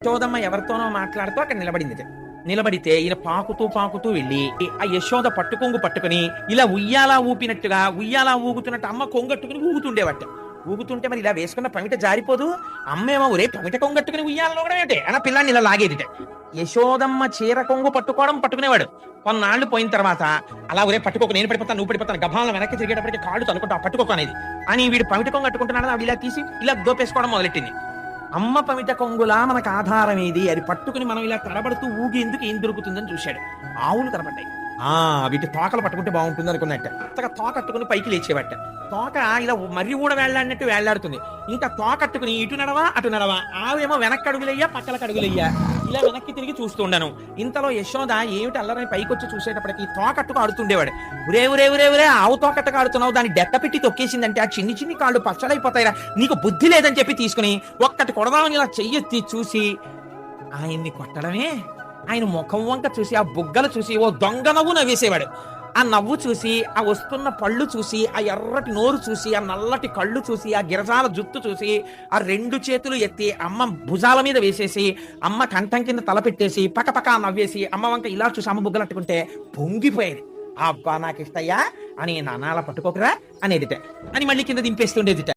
యశోదమ్మ ఎవరితోనో మాట్లాడుతూ అక్కడ నిలబడింది. నిలబడితే ఈయన పాకుతూ పాకుతూ వెళ్ళి ఆ యశోద పట్టుకొంగు పట్టుకుని ఇలా ఉయ్యాలా ఊపినట్టుగా ఉయ్యాలా ఊగుతున్నట్టు అమ్మ కొంగట్టుకుని ఊగుతుండేవట. ఊగుతుంటే మరి ఇలా వేసుకున్న పమిట జారిపోదు. అమ్మేమో ఒరే పమిట కొంగట్టుకుని ఉయ్యాలలో కూడా ఏంటి అన్న పిల్లాన్ని ఇలా లాగేదిట. యశోదమ్మ చీర కొంగు పట్టుకునేవాడు. కొన్నాళ్ళు పోయిన తర్వాత అలా ఒరే పట్టుకోకు, నేను పడిపోతాను, నువ్వు పడిపోతాను, గభాలను వెనక్కి తిరిగేటప్పటికి కాళ్ళు తనుకుంటా పట్టుకోకు అనేది అని వీడు పమిట కొంగు కట్టుకుంటున్నాడు. ఆవిడ ఇలా తీసి ఇలా దోపేసుకోవడం మొదలెట్టింది. అమ్మ పమిట కొంగులా మనకు ఆధారం ఏది, అది పట్టుకుని మనం ఇలా తడబడుతూ ఊగేందుకు ఏం దొరుకుతుందని చూశాడు. ఆవులు కనబడ్డాయి. వీటి తోకలు పట్టుకుంటే బాగుంటుంది అనుకున్నట్ట. తోక కట్టుకుని పైకి లేచేవట. తోక ఇలా మర్రి కూడా వేళ్లాడినట్టు వేళ్లాడుతుంది. ఇంకా తోక కట్టుకుని ఇటు నడవా అటు నడవా. ఆవేమో వెనక్కి అడుగులయ్యా పక్కలకు అడుగులయ్యా. ఇలా వెనక్కి తిరిగి చూస్తుండను. ఇంతలో యశోద ఏమిటి అల్లరని పైకి వచ్చి చూసేటప్పటికి తోకట్టుకు ఆడుతుండేవాడు. ఉరే ఉరే ఉరే ఉరే ఆవు తోకట్టుకు ఆడుతున్నావు, దాన్ని డెక్క పెట్టి తొక్కేసిందంటే ఆ చిన్ని చిన్ని కాళ్ళు పచ్చడైపోతాయిరా, నీకు బుద్ధి లేదని చెప్పి తీసుకుని ఒక్కటి కొడదామని ఇలా చెయ్యెత్తి చూసి ఆయన్ని కొట్టడమే. ఆయన ముఖం వంక చూసి ఆ బుగ్గలు చూసి ఓ దొంగ నవ్వు నవ్వేసేవాడు. ఆ నవ్వు చూసి, ఆ వస్తున్న పళ్ళు చూసి, ఆ ఎర్రటి నోరు చూసి, ఆ నల్లటి కళ్ళు చూసి, ఆ గిరజాల జుత్తు చూసి, ఆ రెండు చేతులు ఎత్తి అమ్మ భుజాల మీద వేసేసి అమ్మ కంఠం కింద తల పెట్టేసి పకపక నవ్వేసి అమ్మ వంక ఇలా చూసి అమ్మ బుగ్గలు అట్టుకుంటే పొంగిపోయేది. అబ్బా నాకు ఇష్టయ్యా అని నాన్న అలా పట్టుకోకరా అనేదిట అని మళ్ళీ కింద దింపేస్తుండేదిట.